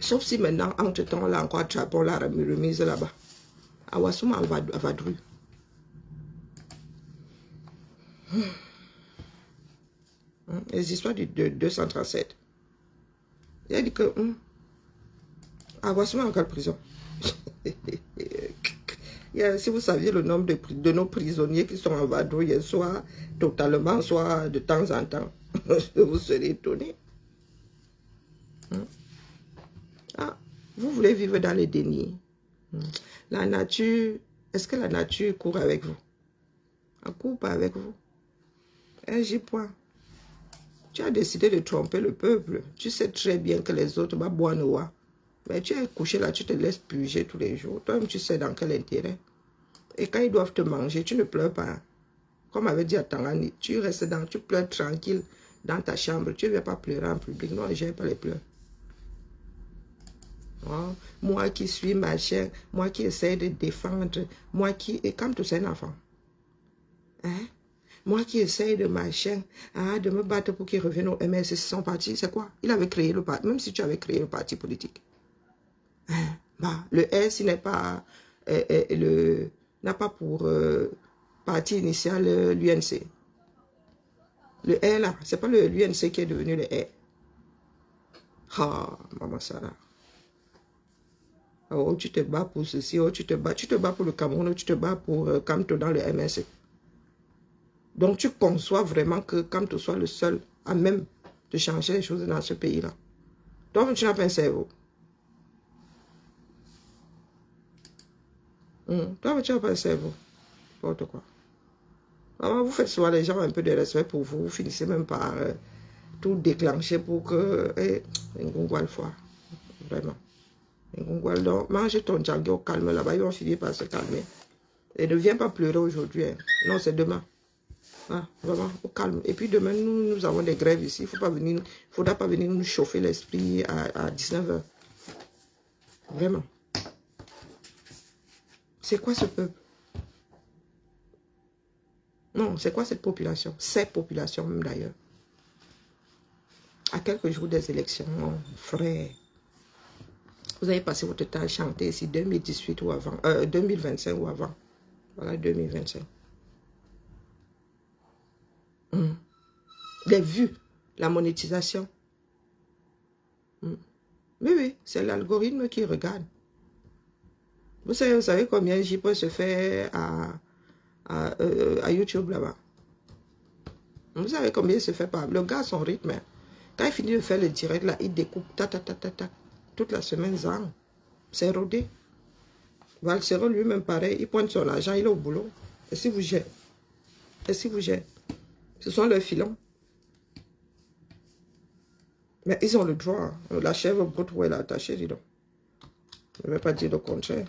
Sauf si maintenant, entre-temps, là encore, attrapons la remise là-bas. À Wassouma, à Vadru. Les histoires de 237. Il a dit que... à Wassouma, en quelle prison? Si vous saviez le nombre de nos prisonniers qui sont en vadrouille, soit totalement, soit de temps en temps, vous serez étonné. Ah, vous voulez vivre dans le déni. La nature, est-ce que la nature court avec vous? Elle court pas avec vous. J'y point. Tu as décidé de tromper le peuple. Tu sais très bien que les autres vont boire noir. Mais tu es couché là, tu te laisses puger tous les jours. Toi-même, tu sais dans quel intérêt. Et quand ils doivent te manger, tu ne pleures pas. Comme avait dit à Tangani, tu restes tu pleures tranquille dans ta chambre. Tu ne viens pas pleurer en public. Non, je n'aime pas les pleurs. Oh, moi qui suis machin, moi qui essaie de défendre, moi qui... Et comme tu sais un enfant. Hein? Moi qui essaie de machin, de me battre pour qu'ils reviennent au MS, c'est son parti, c'est quoi? Il avait créé le parti, même si tu avais créé le parti politique. Bah, le S, il n'est pas n'a pas pour parti initial l'UNC. Le R là, c'est pas l'UNC qui est devenu le R. Ah, maman Sarah. Oh, tu te bats pour ceci, oh, tu te bats pour le Cameroun, oh, tu te bats pour Kamto dans le MSC. Donc tu conçois vraiment que Kamto soit le seul à même de changer les choses dans ce pays-là. Donc tu n'as pas un cerveau. Toi, tu n'as pas un cerveau. N'importe quoi. Alors, vous faites souvent les gens un peu de respect pour vous. Vous finissez même par tout déclencher pour que... Ngongwa le foie. Vraiment. Ngongwa, donc, mange ton django au calme là-bas. Ils vont finir par se calmer. Et ne viens pas pleurer aujourd'hui. Hein. Non, c'est demain. Ah, vraiment, au calme. Et puis demain, nous avons des grèves ici. Il ne faudra pas venir nous chauffer l'esprit à 19 h. Vraiment. C'est quoi ce peuple? Non, c'est quoi cette population? Ces populations même d'ailleurs. À quelques jours des élections, mon frère. Vous avez passé votre temps à chanter ici 2018 ou avant, 2025 ou avant. Voilà, 2025. Les vues, la monétisation. Oui, oui, c'est l'algorithme qui regarde. Vous savez combien j'y peux se faire à YouTube là-bas? Vous savez combien il se fait par... Le gars, son rythme, quand il finit de faire le direct, là, il découpe, toute la semaine, c'est rodé. Valsero lui-même pareil, il pointe son argent, il est au boulot. Et si vous gérez? Et si vous gérez? Ce sont leurs filons. Mais ils ont le droit. La chèvre brute où elle est attachée, dis donc. Je ne vais pas dire le contraire.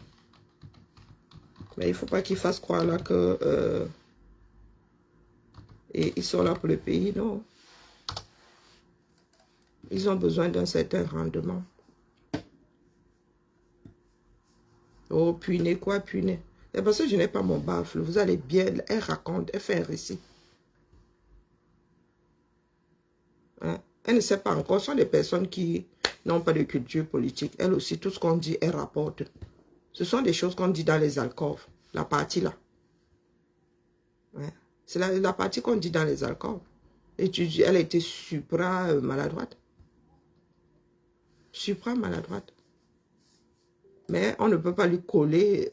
Mais il ne faut pas qu'ils fassent croire là que... et ils sont là pour le pays, non. Ils ont besoin d'un certain rendement. Oh, puné, quoi, puné. C'est parce que je n'ai pas mon baffle. Vous allez bien... Elle raconte, elle fait un récit. Hein? Elle ne sait pas encore. Ce sont des personnes qui n'ont pas de culture politique. Elle aussi, tout ce qu'on dit, elle rapporte. Ce sont des choses qu'on dit dans les alcôves. La partie là. Ouais. C'est la partie qu'on dit dans les alcôves. Et tu dis, elle était supra maladroite. Supra maladroite. Mais on ne peut pas lui coller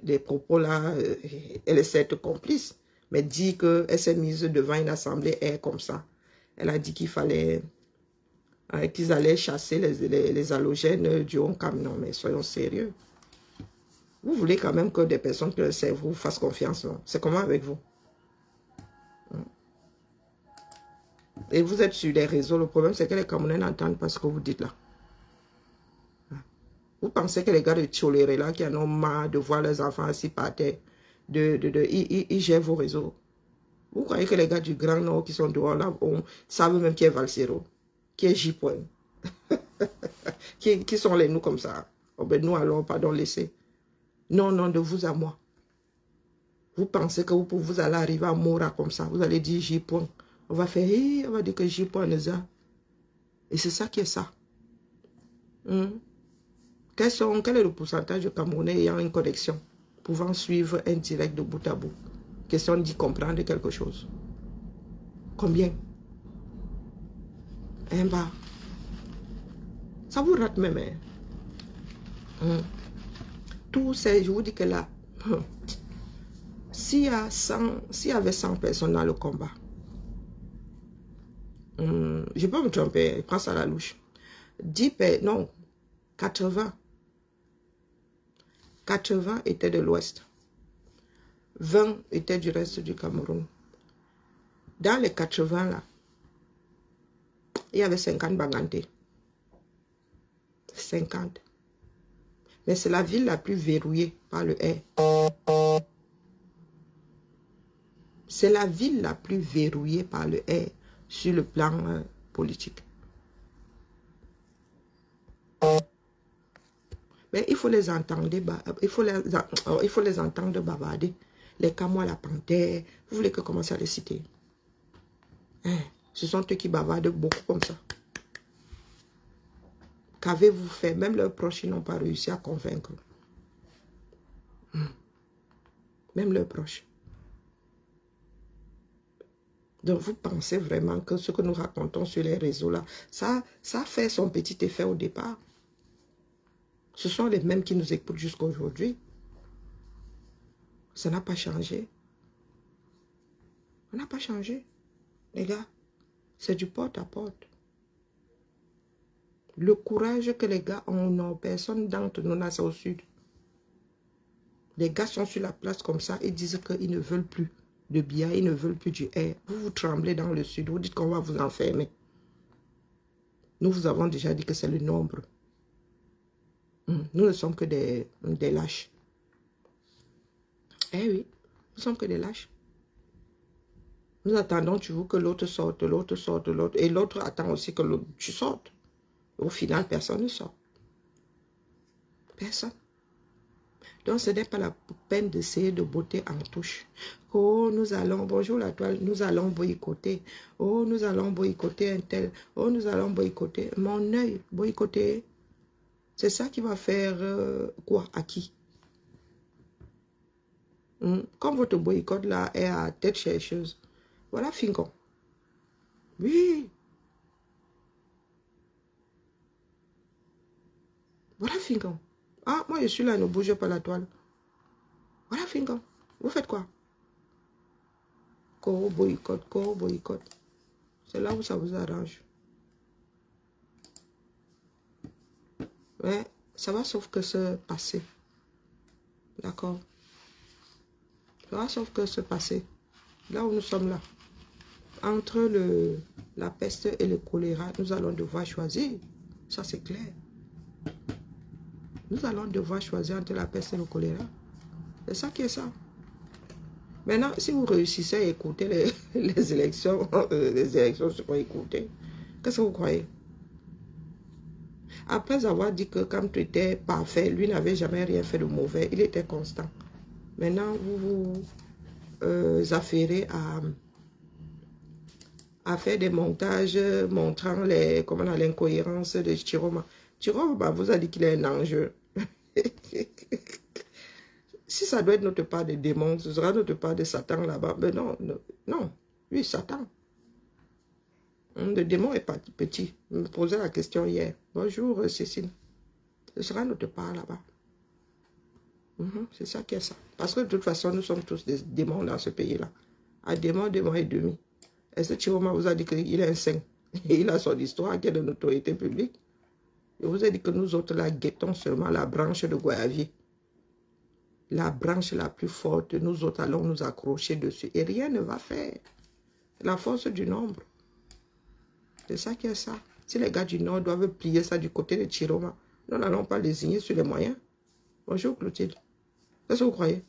les propos là. Elle est certes complice. Mais dit qu'elle s'est mise devant une assemblée comme ça. Elle a dit qu'il fallait... qu'ils allaient chasser les halogènes du Honcam. Non, mais soyons sérieux. Vous voulez quand même que des personnes qui le savent vous fassent confiance, non? C'est comment avec vous? Et vous êtes sur les réseaux. Le problème, c'est que les Camerounais n'entendent pas ce que vous dites là. Vous pensez que les gars de Tcholéré là, qui en ont marre de voir leurs enfants assis par terre, ils gèrent vos réseaux? Vous croyez que les gars du Grand Nord qui sont dehors là, savent même qui est Valsero, qui est J-Point, qui sont les nous comme ça? Oh ben nous alors, pardon, laissez. Non, non, de vous à moi. Vous pensez que vous allez arriver à Mora comme ça. Vous allez dire J-Point. On va faire, on va dire que J-Point nous a. Et c'est ça qui est ça. Quel est le pourcentage de Camerounais ayant une connexion, pouvant suivre un direct de bout à bout? Question d'y comprendre quelque chose. Combien? Un bas. Ça vous rate même. Tous ces, je vous dis que là, s'il y avait 100 personnes dans le combat, je peux me tromper, je prends ça à la louche. 80 étaient de l'Ouest. 20 étaient du reste du Cameroun. Dans les 80 là, il y avait 50 Banganté. 50. Mais c'est la ville la plus verrouillée par le air. C'est la ville la plus verrouillée par le air sur le plan politique. Mais il faut les entendre, il faut les entendre bavarder. Les Camois, la Panthère, vous voulez que commence à les citer? Ce sont eux qui bavardent beaucoup comme ça. Qu'avez-vous fait? Même leurs proches n'ont pas réussi à convaincre. Même leurs proches. Donc vous pensez vraiment que ce que nous racontons sur les réseaux là, ça fait son petit effet au départ. Ce sont les mêmes qui nous écoutent jusqu'à aujourd'hui. Ça n'a pas changé. Ça n'a pas changé. Les gars, c'est du porte à porte. Le courage que les gars ont, personne d'entre nous n'a ça au sud. Les gars sont sur la place comme ça, ils disent qu'ils ne veulent plus de bien, ils ne veulent plus du air. Vous tremblez dans le sud, vous dites qu'on va vous enfermer. Nous vous avons déjà dit que c'est le nombre. Nous ne sommes que des lâches. Eh oui, nous sommes que des lâches. Nous attendons toujours que l'autre sorte, l'autre sorte, l'autre. Et l'autre attend aussi que tu sortes. Au final, personne ne sort. Personne. Donc, ce n'est pas la peine d'essayer de botter en touche. Oh, nous allons, bonjour la toile, nous allons boycotter. Oh, nous allons boycotter un tel. Oh, nous allons boycotter. Mon œil, boycotter. C'est ça qui va faire quoi? À qui? Comme votre boycott là est à tête chercheuse. Voilà, Fingon. Oui. Voilà, Fingon. Ah, moi je suis là, ne bougez pas la toile. Voilà, Fingon. Vous faites quoi? Boycott. C'est là où ça vous arrange. Ouais, ça va sauf que se passer. D'accord? Ça va sauf que se passer. Là où nous sommes là. Entre la peste et le choléra, nous allons devoir choisir. Ça, c'est clair. Nous allons devoir choisir entre la peste et le choléra. C'est ça qui est ça. Maintenant, si vous réussissez à écouter les élections seront écoutées. Qu'est-ce que vous croyez? Après avoir dit que Kamto était parfait, lui n'avait jamais rien fait de mauvais, il était constant. Maintenant, vous vous affairez à faire des montages montrant l'incohérence de Chiroma. Chiroma vous a dit qu'il est un enjeu. Si ça doit être notre part de démons, ce sera notre part de Satan là-bas. Mais non, non, lui, Satan. Le démon est pas petit. Je me posais la question hier. Bonjour, Cécile. Ce sera notre part là-bas. C'est ça qui est ça. Parce que de toute façon, nous sommes tous des démons dans ce pays-là. Un démon et demi. Est-ce que Chiroma vous a dit qu'il est un saint? Et il a son histoire qui est de notoriété publique. Je vous ai dit que nous autres, là, guettons seulement la branche de Goyavier. La branche la plus forte, nous autres allons nous accrocher dessus. Et rien ne va faire. La force du nombre. C'est ça qui est ça. Si les gars du Nord doivent plier ça du côté de Chiroma, nous n'allons pas lésigner sur les moyens. Bonjour Clotilde. Qu'est-ce que vous croyez?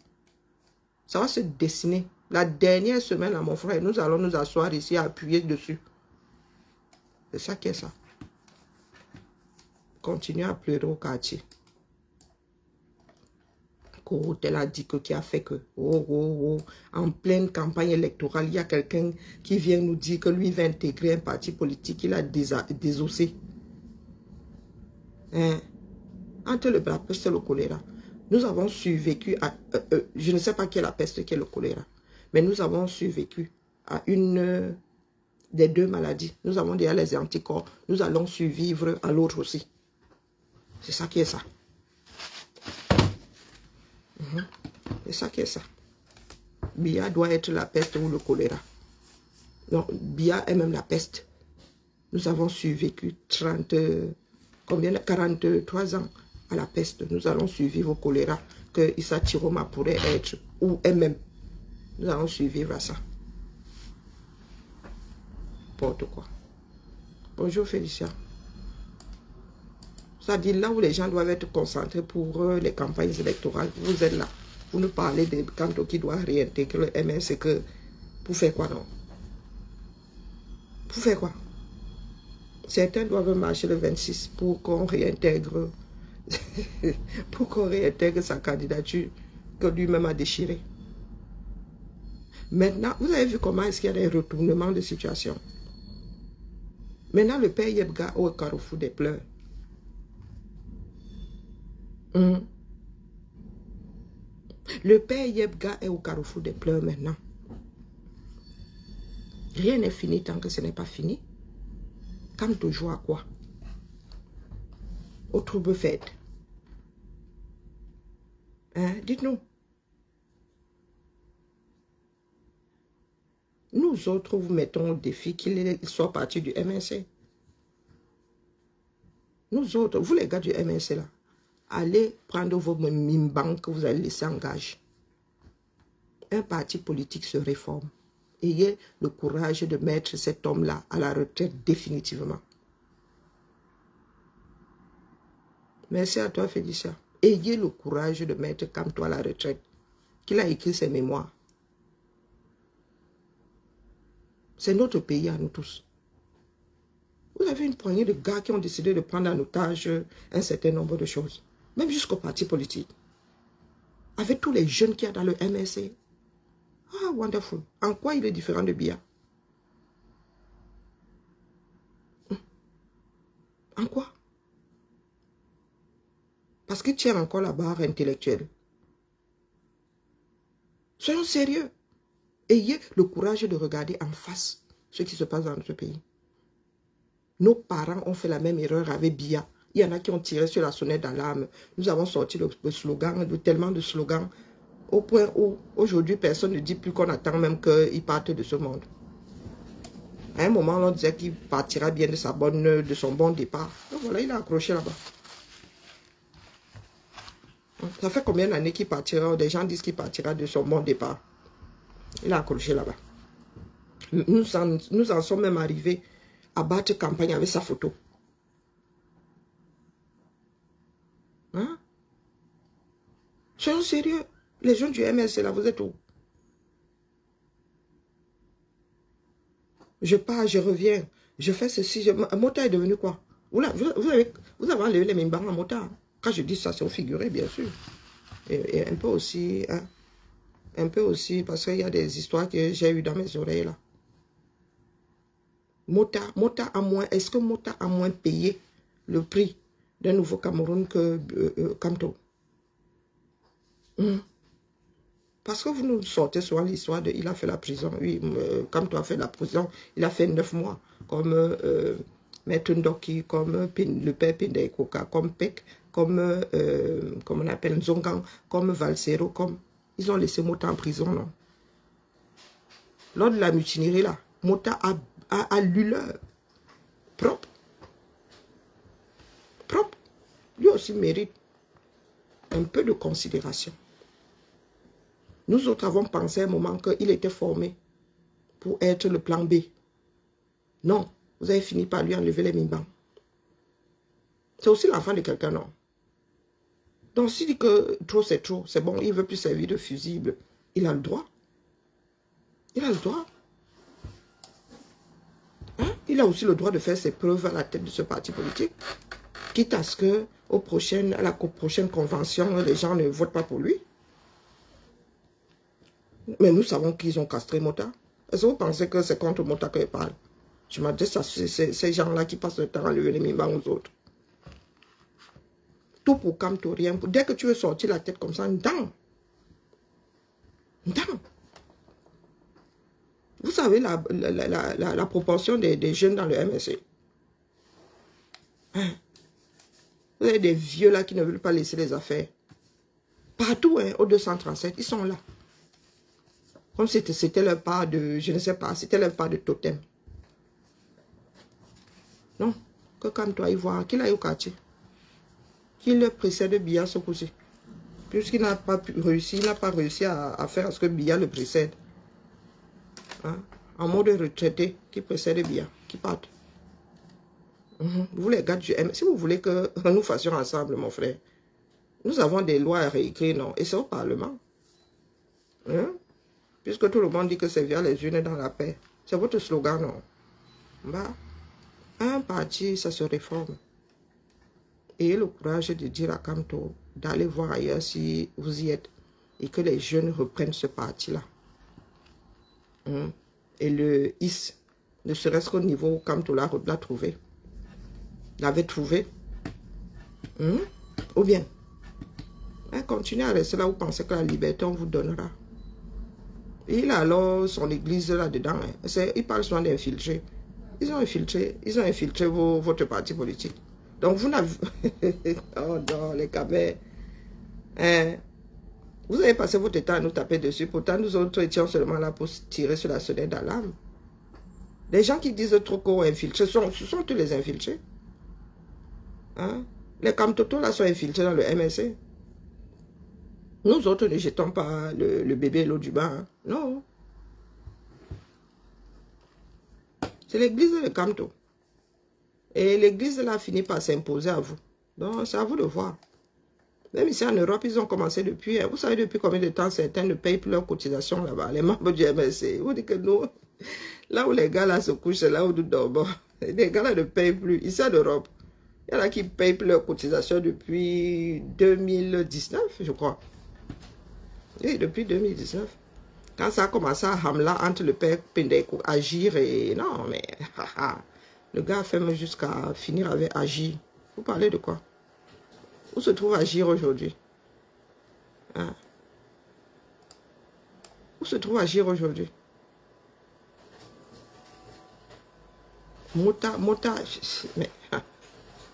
Ça va se dessiner. La dernière semaine, là, mon frère, nous allons nous asseoir ici à appuyer dessus. C'est ça qui est ça. Continuez à pleurer au quartier. Tel a dit que qui a fait que en pleine campagne électorale, il y a quelqu'un qui vient nous dire que lui va intégrer un parti politique, il a désossé. Hein? Entre la peste et le choléra, nous avons survécu à... je ne sais pas qui est la peste, qui est le choléra, mais nous avons survécu à une des deux maladies. Nous avons déjà les anticorps, nous allons survivre à l'autre aussi. C'est ça qui est ça. C'est ça qui est ça. Bia doit être la peste ou le choléra. Non, Bia est même la peste. Nous avons survécu 43 ans à la peste. Nous allons survivre au choléra que Issa Chiroma pourrait être, ou elle-même. Nous allons survivre à ça. N'importe quoi. Bonjour Félicia. Ça dit là où les gens doivent être concentrés pour les campagnes électorales. Vous êtes là. Vous nous parlez des cantons qui doivent réintégrer le MS. Que pour faire quoi, non? Pour faire quoi? Certains doivent marcher le 26 pour qu'on réintègre pour qu'on réintègre sa candidature que lui-même a déchirée. Maintenant, vous avez vu comment est-ce qu'il y a des retournements de situation. Maintenant, le père Yebga est au carrefour des pleurs. Le père Yebga est au carrefour des pleurs maintenant. Rien n'est fini tant que ce n'est pas fini. Quant au jour à quoi? Au trouble fête. Hein? Dites-nous. Nous autres, vous mettons au défi qu'il soit parti du MNC. Nous autres, vous les gars du MNC là, allez prendre vos mimbangs que vous allez laisser en gage. Un parti politique se réforme. Ayez le courage de mettre cet homme-là à la retraite définitivement. Merci à toi, Félicia. Ayez le courage de mettre Kamto à la retraite. Qu'il a écrit ses mémoires. C'est notre pays à nous tous. Vous avez une poignée de gars qui ont décidé de prendre en otage un certain nombre de choses. Même jusqu'au parti politique. Avec tous les jeunes qu'il y a dans le MSC. Ah, wonderful. En quoi il est différent de Bia? En quoi? Parce qu'il tient encore la barre intellectuelle. Soyons sérieux. Ayez le courage de regarder en face ce qui se passe dans notre pays. Nos parents ont fait la même erreur avec Bia. Il y en a qui ont tiré sur la sonnette d'alarme. Nous avons sorti le slogan, tellement de slogans, au point où aujourd'hui personne ne dit plus qu'on attend même qu'il parte de ce monde. À un moment, on disait qu'il partira bien de son bon départ. Donc voilà, il a accroché là-bas. Ça fait combien d'années qu'il partira? Des gens disent qu'il partira de son bon départ. Il a accroché là-bas. Nous en sommes même arrivés à battre campagne avec sa photo. Hein? Soyons sérieux. Les gens du MSC là, vous êtes où? Je pars, je reviens. Je fais ceci. Mota est devenu quoi? Vous avez enlevé les mimbans à Mota. Quand je dis ça, c'est au figuré, bien sûr. Et un peu aussi, hein? Un peu aussi, parce qu'il y a des histoires que j'ai eues dans mes oreilles là. Mota a moins, est-ce que Mota a moins payé le prix d'un nouveau Cameroun que Kamto? Parce que vous nous sortez souvent l'histoire de il a fait la prison. Oui, Kamto a fait la prison, il a fait 9 mois. Comme Maître Ndoki, comme le père Pindé Koka, comme Peck, comme on appelle Nzongang, comme Valsero, comme... Ils ont laissé Mota en prison, non? Lors de la mutinerie, là, Mota a l'humeur propre. Propre. Lui aussi mérite un peu de considération. Nous autres avons pensé un moment qu'il était formé pour être le plan B. Non, vous avez fini par lui enlever les mimbans. C'est aussi l'enfant de quelqu'un, non? Donc s'il dit que trop c'est trop, c'est bon, il ne veut plus servir de fusible, il a le droit. Il a le droit. Hein? Il a aussi le droit de faire ses preuves à la tête de ce parti politique. Quitte à ce que à la prochaine convention, les gens ne votent pas pour lui. Mais nous savons qu'ils ont castré Mota. Est-ce que vous pensez que c'est contre Mota qu'ils parlent? Je m'adresse à ces gens-là qui passent le temps à lever les mimbans aux autres. Tout pour Kamto, rien. Dès que tu veux sortir la tête comme ça, dans. Vous savez la proportion des jeunes dans le MSC. Hein? Vous avez des vieux là qui ne veulent pas laisser les affaires. Partout, hein, au 237, ils sont là. Comme si c'était leur part de, je ne sais pas, c'était leur part de totem. Non, que comme toi, il voit qu'il a eu au quartier. Qu'il le précède Biya ce coup-ci. Puisqu'il n'a pas réussi, il n'a pas réussi à faire ce que Biya le précède. Hein? En mode retraité, qui précède Biya, qui parte. Vous les gars du M, si vous voulez que nous fassions ensemble, mon frère, nous avons des lois à réécrire, non? Et c'est au Parlement. Hein? Puisque tout le monde dit que c'est via les urnes dans la paix. C'est votre slogan, non? Bah, un parti, ça se réforme. Ayez le courage de dire à Kamto d'aller voir ailleurs si vous y êtes et que les jeunes reprennent ce parti-là. Et le IS, ne serait-ce qu'au niveau où Kamto l'a trouvé. L'avait trouvé. Ou bien, continuez à rester là où vous pensez que la liberté on vous donnera. Et il a alors son église là-dedans. Hein. Il parle souvent d'infiltrés. Ils ont infiltré votre parti politique. Donc vous n'avez... oh non, les cabets. Hein? Vous avez passé votre temps à nous taper dessus. Pourtant, nous autres étions seulement là pour tirer sur la sonnette d'alarme. Les gens qui disent trop qu'on infiltré, ce sont tous les infiltrés. Hein? Les Kamtoto là sont infiltrés dans le MSC. Nous autres ne jetons pas le bébé à l'eau du bain. Hein? Non. C'est l'église de Kamto. Et l'église là finit par s'imposer à vous. Donc c'est à vous de voir. Même ici en Europe, ils ont commencé depuis. Vous savez depuis combien de temps certains ne payent plus leurs cotisations là-bas. Les membres du MSC. Vous dites que nous, là où les gars là se couchent, c'est là où nous dormons. Les gars là ne payent plus. Ici en Europe, il y en a qui payent plus leurs cotisations depuis 2019, je crois. Oui, depuis 2019. Quand ça a commencé à Hamla entre le père Pendeko, Agir et... Non, mais... Le gars a fait même jusqu'à finir avec Agir. Vous parlez de quoi? Où se trouve Agir aujourd'hui? Hein? Où se trouve Agir aujourd'hui? Mota, mais...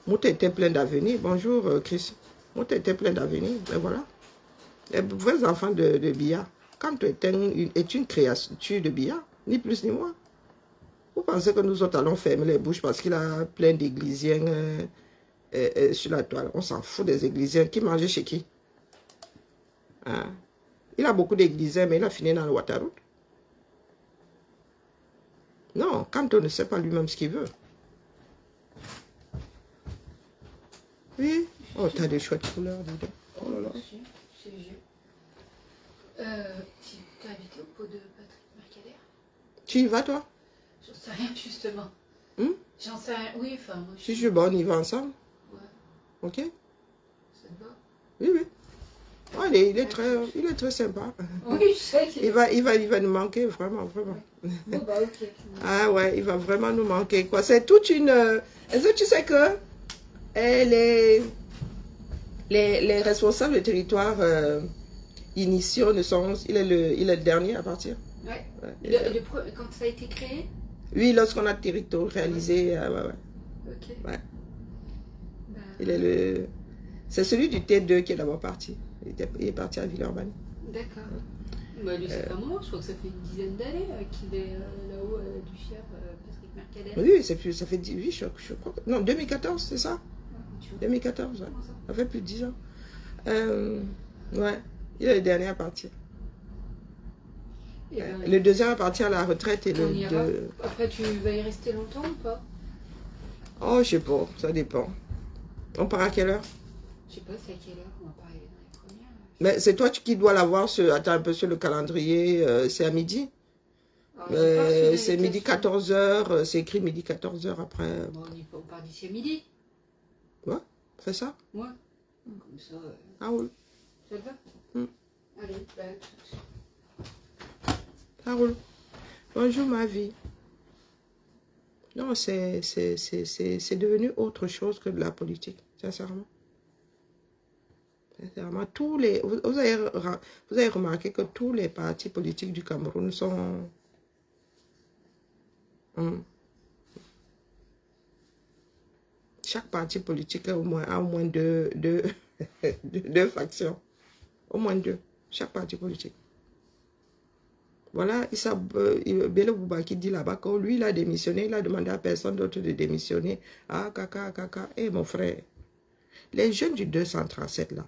Mota était plein d'avenir. Bonjour, Chris. Mota était plein d'avenir. Mais voilà. Les vrais enfants de Biya. Quand est une créature de Biya, ni plus ni moins. Vous pensez que nous autres allons fermer les bouches parce qu'il a plein d'églisiens sur la toile. On s'en fout des églisiens. Qui mangeait chez qui? Hein? Il a beaucoup d'églisiens, mais il a fini dans le Waterroot. Non, quand on ne sait pas lui-même ce qu'il veut. Oui. Oh, t'as des chouettes couleurs, dis donc. Oh là là. C'est vieux. Tu as habité au pot de Patrick Mercader? Tu y vas, toi? J'en sais rien, justement. J'en sais rien. Oui, enfin, moi... Si je bon, on y va ensemble? Ouais. Ok? Ça te va? Oui, oui. Oh, il est très sympa. Oui, je sais. Il va nous manquer, vraiment, vraiment. Bon, bah, ok. Ah ouais, il va vraiment nous manquer, quoi. C'est toute une... Est-ce que tu sais que les responsables de territoire initiaux ne sont... Il est le dernier à partir. Ouais. Quand ça a été créé? Oui, lorsqu'on a territorialisé, ouais. Ok. Ouais. Bah... Il est le... C'est celui du T2 qui est d'abord parti. Il est parti à Villeurbanne. D'accord. Bah, lui, c'est pas moi, je crois que ça fait une dizaine d'années qu'il est là-haut du fier Patrick Mercader. Oui, c'est plus, ça fait 18, je crois. Non, 2014, c'est ça? 2014, ouais. Ça fait plus de 10 ans. Ouais, il est le dernier à partir. Le deuxième à partir à la retraite et le deux... Après, tu vas y rester longtemps ou pas? Oh, je sais pas, ça dépend. On part à quelle heure? Je sais pas, c'est à quelle heure? On va pas arriver dans les premières. Mais c'est toi qui dois l'avoir, attends un peu sur le calendrier, c'est à midi? C'est midi 14h, c'est écrit midi 14h après. Bon, on part d'ici à midi. Ouais, c'est ça? Ouais. Comme ça. Ah oui. Ça te va? Allez, bah, ça roule. Bonjour ma vie. Non, c'est devenu autre chose que de la politique, sincèrement. Sincèrement, vous avez remarqué que tous les partis politiques du Cameroun sont... Chaque parti politique a au moins deux factions. Au moins deux. Chaque parti politique. Voilà, Bello Bouba qui dit là-bas que lui, il a démissionné, il a demandé à personne d'autre de démissionner. Ah, caca. Eh, mon frère, les jeunes du 237, là,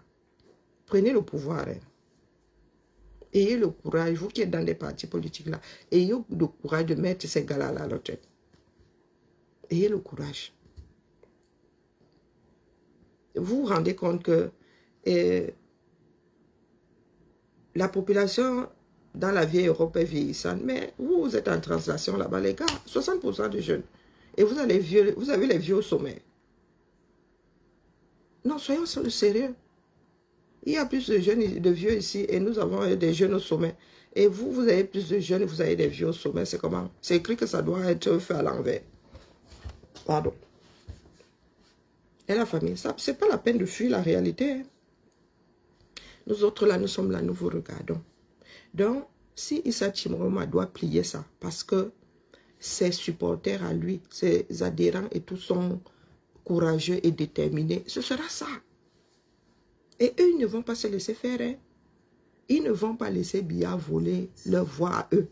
prenez le pouvoir. Hein. Ayez le courage, vous qui êtes dans des partis politiques, là, ayez le courage de mettre ces gars-là à la retraite. Ayez le courage. Vous vous rendez compte que la population dans la vieille Europe est vieillissante, mais vous êtes en translation là-bas, les gars, 60% de jeunes. Et vous avez les vieux au sommet. Non, soyons sérieux. Il y a plus de jeunes, de vieux ici, et nous avons des jeunes au sommet. Et vous avez plus de jeunes, vous avez des vieux au sommet. C'est comment? C'est écrit que ça doit être fait à l'envers. Pardon. Et la famille, c'est pas la peine de fuir la réalité. Hein. Nous autres là, nous sommes là, nous vous regardons. Donc, si Issa Tchimoroma doit plier ça, parce que ses supporters à lui, ses adhérents et tous sont courageux et déterminés, ce sera ça. Et eux, ils ne vont pas se laisser faire. Hein. Ils ne vont pas laisser Biya voler leur voix à eux.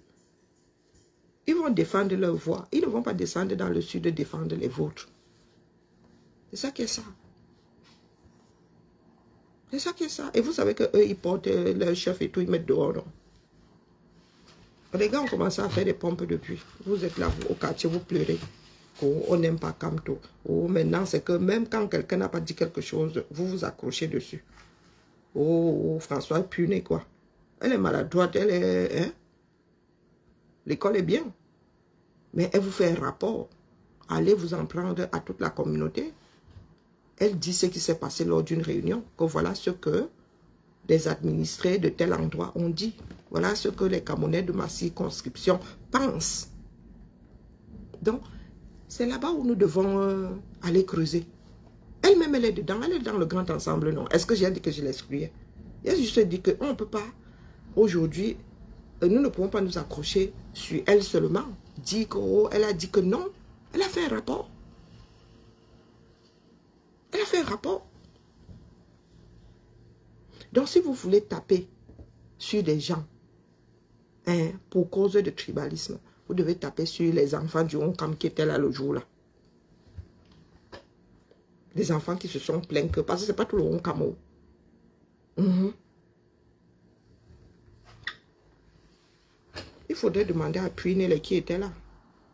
Ils vont défendre leur voix. Ils ne vont pas descendre dans le sud défendre les vôtres. C'est ça qui est ça. C'est ça qui est ça. Et vous savez qu'eux, ils portent leur chef et tout, ils mettent dehors. Non? Les gars ont commencé à faire des pompes depuis. Vous êtes là, vous, au quartier, vous pleurez. Oh, on n'aime pas Kamto. Oh, maintenant, c'est que même quand quelqu'un n'a pas dit quelque chose, vous vous accrochez dessus. Oh, François Puné, quoi. Elle est maladroite, elle est... Hein? L'école est bien. Mais elle vous fait un rapport. Allez vous en prendre à toute la communauté. Elle dit ce qui s'est passé lors d'une réunion. Que voilà ce que les administrés de tel endroit ont dit. Voilà ce que les Camerounais de ma circonscription pensent. Donc, c'est là-bas où nous devons aller creuser. Elle-même, elle est dedans. Elle est dans le grand ensemble, non? Est-ce que j'ai dit que je l'excluais? Je juste dit qu'on ne peut pas, aujourd'hui, nous ne pouvons pas nous accrocher sur elle seulement. Dire qu'elle a dit que non. Elle a fait un rapport. Elle a fait un rapport. Donc, si vous voulez taper sur des gens hein, pour cause de tribalisme, vous devez taper sur les enfants du Honkam qui étaient là le jour-là. Des enfants qui se sont plaints que, parce que ce n'est pas tout le Honkam. Il faudrait demander à Puine les qui étaient là.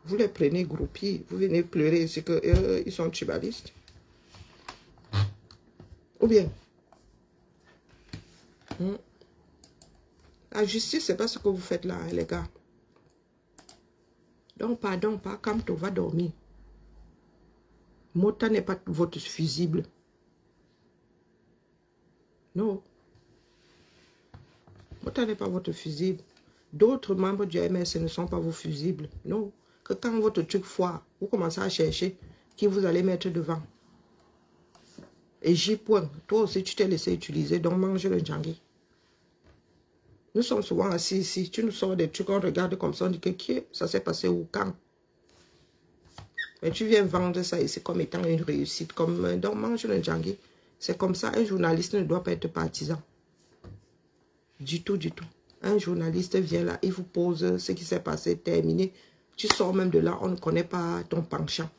Vous les prenez groupis, vous venez pleurer, c'est qu'ils sont tribalistes. Ou bien, la justice, c'est pas ce que vous faites là, hein, les gars. Donc, pardon, pas Kamto va dormir. Mota n'est pas votre fusible. Non. Mota n'est pas votre fusible. D'autres membres du MS ne sont pas vos fusibles. Non. Que quand votre truc foire, vous commencez à chercher qui vous allez mettre devant. Et J. Point, toi aussi tu t'es laissé utiliser, donc mange le djangui. Nous sommes souvent assis ici, tu nous sors des trucs, on regarde comme ça, on dit que qui ça s'est passé où, quand? Mais tu viens vendre ça ici comme étant une réussite, comme donc mange le djangui. C'est comme ça, un journaliste ne doit pas être partisan. Du tout, du tout. Un journaliste vient là, il vous pose ce qui s'est passé, terminé. Tu sors même de là, on ne connaît pas ton penchant.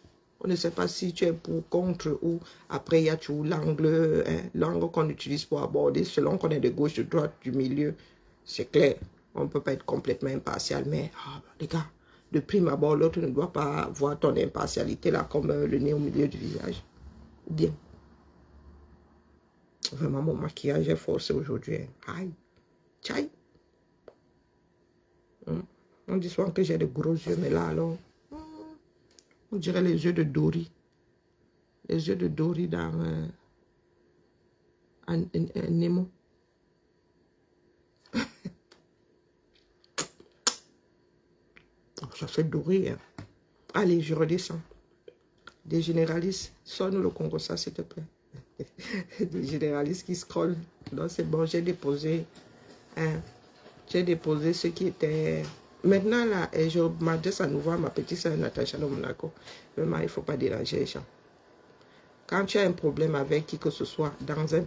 On ne sait pas si tu es pour, contre ou après il y a toujours l'angle l'angle qu'on utilise pour aborder selon qu'on est de gauche, de droite, du milieu. C'est clair, on ne peut pas être complètement impartial, mais les gars, de prime abord, l'autre ne doit pas voir ton impartialité là comme le nez au milieu du visage. Ou bien, vraiment mon maquillage est forcé aujourd'hui. Aïe, tchaï. On dit souvent que j'ai de gros yeux, mais là alors... On dirait les yeux de Dory. Les yeux de Dory dans Nemo. Ça fait Dory. Hein. Allez, je redescends. Des généralistes. Sors-nous le Congo, ça, s'il te plaît. Des généralistes qui scrollent. Donc c'est bon, j'ai déposé. Hein, j'ai déposé ce qui était... Maintenant, là, et je m'adresse à nouveau à ma petite soeur Natacha de Monaco. Vraiment, il ne faut pas déranger les gens. Quand tu as un problème avec qui que ce soit, dans un